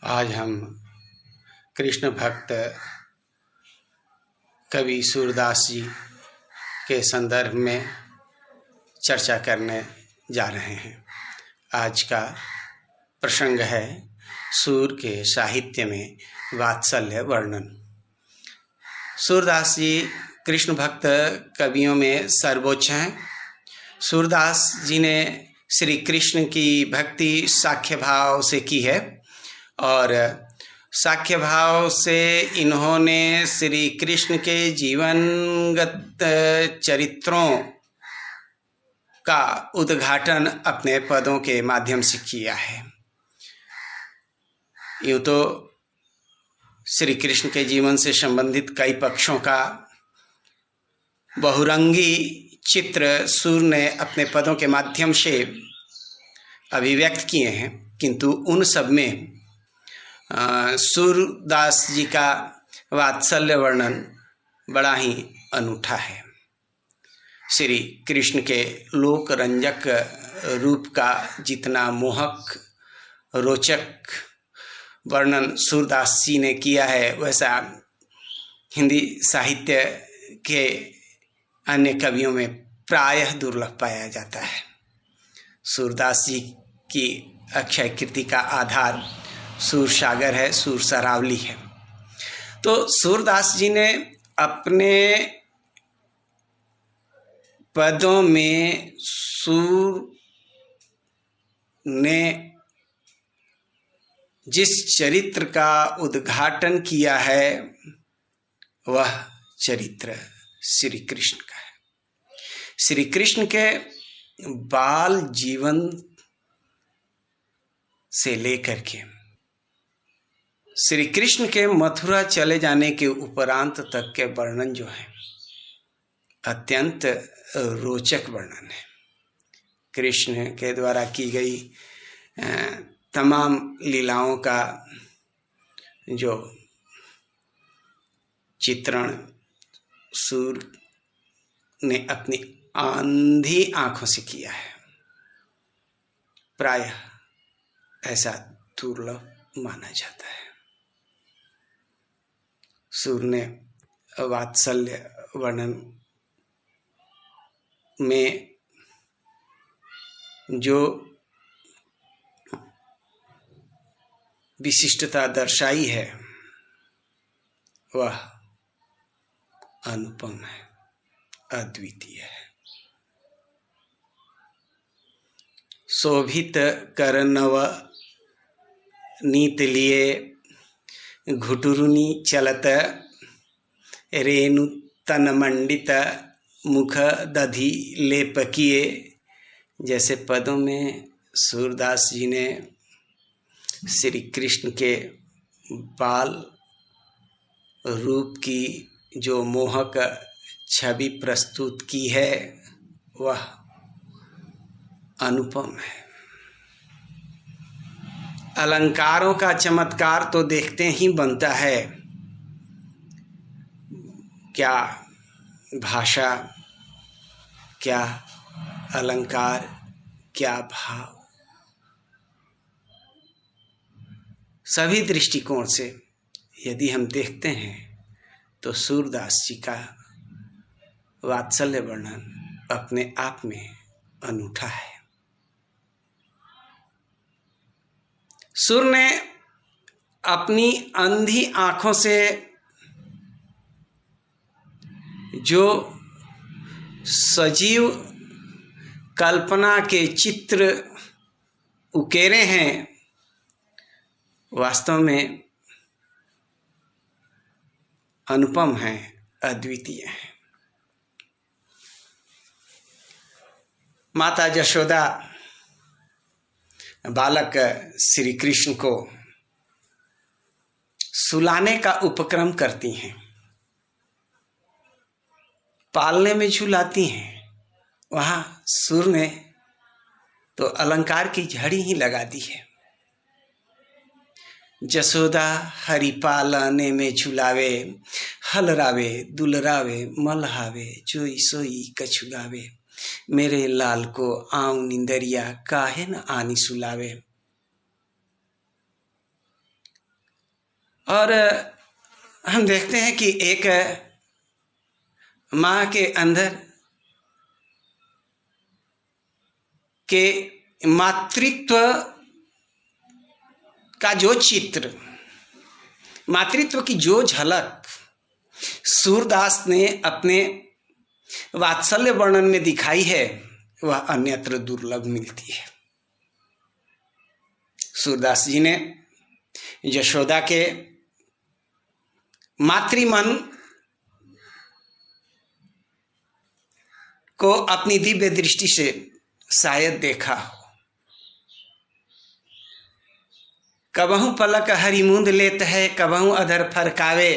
आज हम कृष्ण भक्त कवि सूरदास जी के संदर्भ में चर्चा करने जा रहे हैं। आज का प्रसंग है सूर के साहित्य में वात्सल्य वर्णन। सूरदास जी कृष्ण भक्त कवियों में सर्वोच्च हैं। सूरदास जी ने श्री कृष्ण की भक्ति साख्य भाव से की है और साख्य भाव से इन्होंने श्री कृष्ण के जीवनगत चरित्रों का उद्घाटन अपने पदों के माध्यम से किया है। यूँ तो श्री कृष्ण के जीवन से संबंधित कई पक्षों का बहुरंगी चित्र सूर ने अपने पदों के माध्यम से अभिव्यक्त किए हैं, किंतु उन सब में सूरदास जी का वात्सल्य वर्णन बड़ा ही अनूठा है। श्री कृष्ण के लोक रंजक रूप का जितना मोहक रोचक वर्णन सूरदास जी ने किया है, वैसा हिंदी साहित्य के अन्य कवियों में प्रायः दुर्लभ पाया जाता है। सूरदास जी की अक्षय कृति का आधार सूर सागर है, सूर सरावली है। तो सूरदास जी ने अपने पदों में सूर ने जिस चरित्र का उद्घाटन किया है वह चरित्र श्री कृष्ण का है। श्री कृष्ण के बाल जीवन से लेकर के श्री कृष्ण के मथुरा चले जाने के उपरांत तक के वर्णन जो है अत्यंत रोचक वर्णन है। कृष्ण के द्वारा की गई तमाम लीलाओं का जो चित्रण सूर ने अपनी अंधी आंखों से किया है, प्रायः ऐसा दुर्लभ माना जाता है। सूर ने वात्सल्य वर्णन में जो विशिष्टता दर्शाई है वह अनुपम है, अद्वितीय है। शोभित कर नव नीत लिए घुटुरुनी चलत रेणु तन मंडित मुख दधि लेप किए। जैसे पदों में सूरदास जी ने श्री कृष्ण के बाल रूप की जो मोहक छवि प्रस्तुत की है वह अनुपम है। अलंकारों का चमत्कार तो देखते ही बनता है। क्या भाषा, क्या अलंकार, क्या भाव, सभी दृष्टिकोण से यदि हम देखते हैं तो सूरदास जी का वात्सल्य वर्णन अपने आप में अनूठा है। सूर ने अपनी अंधी आंखों से जो सजीव कल्पना के चित्र उकेरे हैं वास्तव में अनुपम हैं, अद्वितीय हैं। माता यशोदा बालक श्री कृष्ण को सुलाने का उपक्रम करती हैं, पालने में झुलाती हैं। वहाँ सूर ने तो अलंकार की झड़ी ही लगा दी है। जसोदा हरि पालने में झुलावे, हलरावे दुलरावे मलहावे, जोई सोई कछु गावे। मेरे लाल को आऊं निंदरिया, काहे न आनी सुलावे। और हम देखते हैं कि एक माँ के अंदर के मातृत्व का जो चित्र, मातृत्व की जो झलक सूरदास ने अपने वात्सल्य वर्णन में दिखाई है, वह अन्यत्र दुर्लभ मिलती है। सूरदास जी ने यशोदा के मातृमन को अपनी दिव्य दृष्टि से शायद देखा हो। कबहू पलक हरिमुंद लेत है, कबहू अधर फरकावे,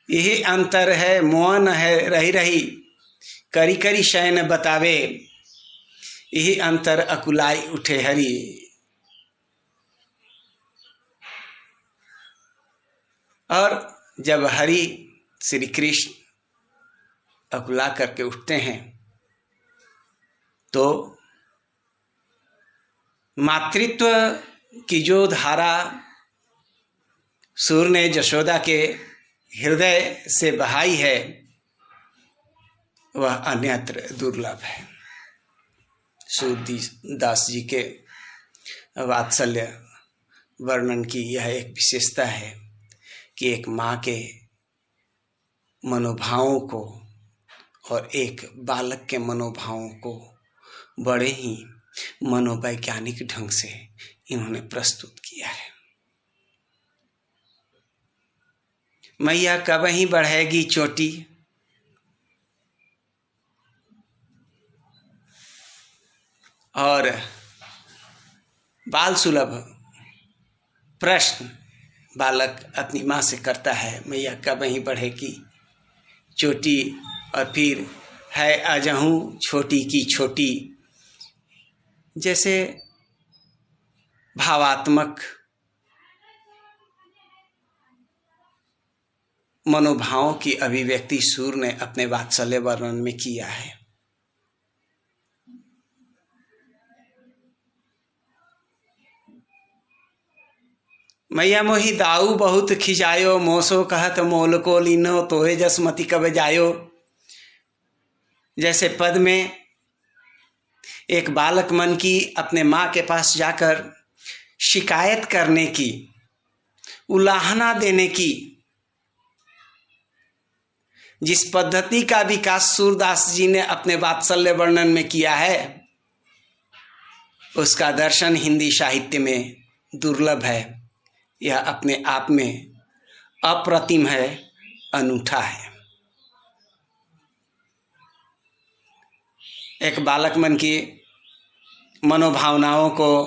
यही अंतर है मोहन है रही रही, करी करी शयन बतावे, यही अंतर अकुलाई उठे हरि। और जब हरि श्री कृष्ण अकुला करके उठते हैं तो मातृत्व की जो धारा सूर्य ने यशोदा के हृदय से बहाई है, वह अन्यत्र दुर्लभ है। सूरदास जी के वात्सल्य वर्णन की यह एक विशेषता है कि एक माँ के मनोभावों को और एक बालक के मनोभावों को बड़े ही मनोवैज्ञानिक ढंग से इन्होंने प्रस्तुत किया है। मैया कब ही बढ़ेगी चोटी, और बाल सुलभ प्रश्न बालक अपनी माँ से करता है, मैया कब ही बढ़ेगी चोटी, और फिर है अजहूँ छोटी की छोटी। जैसे भावात्मक मनोभावों की अभिव्यक्ति सूर्य ने अपने वात्सल्य वर्णन में किया है। मैया मोहि दाऊ बहुत खिजायो, मोसो कहत मोल को लीनो, तोहे जसमति कब जायो। जैसे पद में एक बालक मन की अपने माँ के पास जाकर शिकायत करने की, उलाहना देने की, जिस पद्धति का विकास सूरदास जी ने अपने वात्सल्य वर्णन में किया है, उसका दर्शन हिंदी साहित्य में दुर्लभ है। यह अपने आप में अप्रतिम है, अनूठा है। एक बालक मन की मनोभावनाओं को,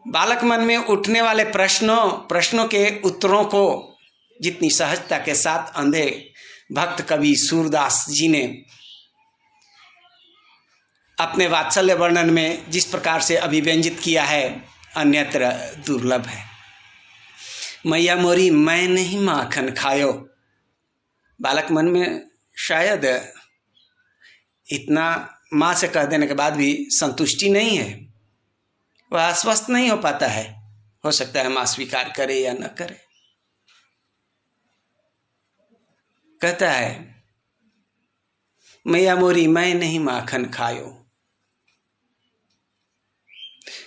बालक मन में उठने वाले प्रश्नों के उत्तरों को जितनी सहजता के साथ अंधे भक्त कवि सूरदास जी ने अपने वात्सल्य वर्णन में जिस प्रकार से अभिव्यंजित किया है, अन्यत्र दुर्लभ है। मैया मोरी मैं नहीं माखन खायो। बालक मन में शायद इतना माँ से कह देने के बाद भी संतुष्टि नहीं है, वह आश्वस्त नहीं हो पाता है। हो सकता है माँ स्वीकार करे या न करे। कहता है मैया मोरी मैं नहीं माखन खायो,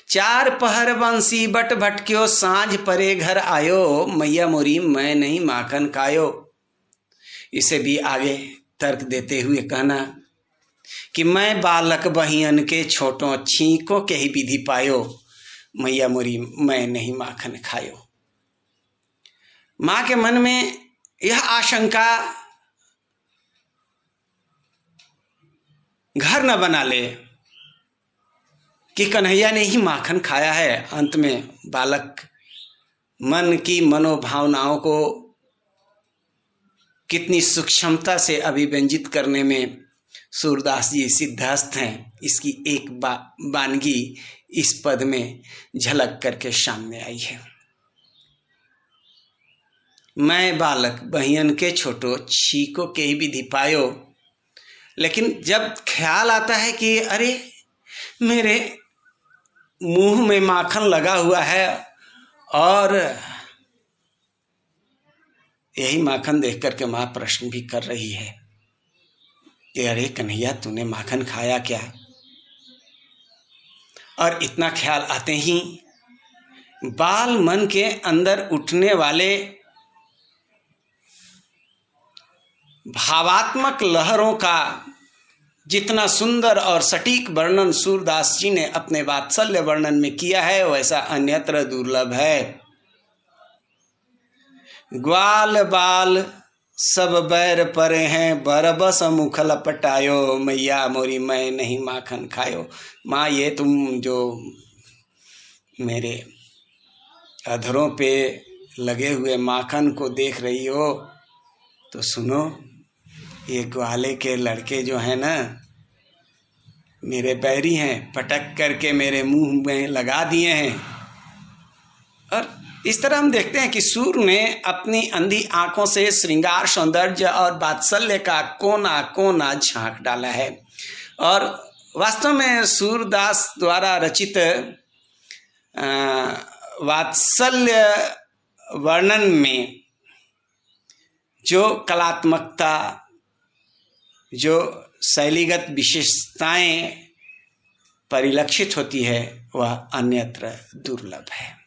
चार पहर बंसी बट भटक्यो, सांझ परे घर आयो, मैया मोरी मैं नहीं माखन खायो। इसे भी आगे तर्क देते हुए कहना कि मैं बालक बहियन के छोटों, छींको के ही विधि पायो, मैया मोरी मैं नहीं माखन खायो। माँ के मन में यह आशंका घर न बना ले कि कन्हैया ने ही माखन खाया है। अंत में बालक मन की मनोभावनाओं को कितनी सूक्ष्मता से अभिव्यंजित करने में सूरदास जी सिद्धहस्त हैं, इसकी एक वानगी इस पद में झलक करके सामने आई है। मैं बालक बहियन के छोटो, छीको के ही विधि पायो। लेकिन जब ख्याल आता है कि अरे मेरे मुंह में माखन लगा हुआ है और यही माखन देख करके माँ प्रश्न भी कर रही है कि अरे कन्हैया, तूने माखन खाया क्या? और इतना ख्याल आते ही बाल मन के अंदर उठने वाले भावात्मक लहरों का जितना सुंदर और सटीक वर्णन सूरदास जी ने अपने वात्सल्य वर्णन में किया है, वैसा अन्यत्र दुर्लभ है। ग्वाल बाल सब बैर परे हैं, बरबस मुख लपटायो, मैया मोरी मैं नहीं माखन खायो। माँ, ये तुम जो मेरे अधरों पे लगे हुए माखन को देख रही हो, तो सुनो, ये ग्वाले के लड़के जो हैं ना, मेरे बैरी हैं, पटक करके मेरे मुंह में लगा दिए हैं। और इस तरह हम देखते हैं कि सूर्य ने अपनी अंधी आंखों से श्रृंगार, सौंदर्य और वात्सल्य का कोना कोना झांक डाला है। और वास्तव में सूरदास द्वारा रचित वात्सल्य वर्णन में जो कलात्मकता, जो शैलीगत विशेषताएं परिलक्षित होती है, वह अन्यत्र दुर्लभ है।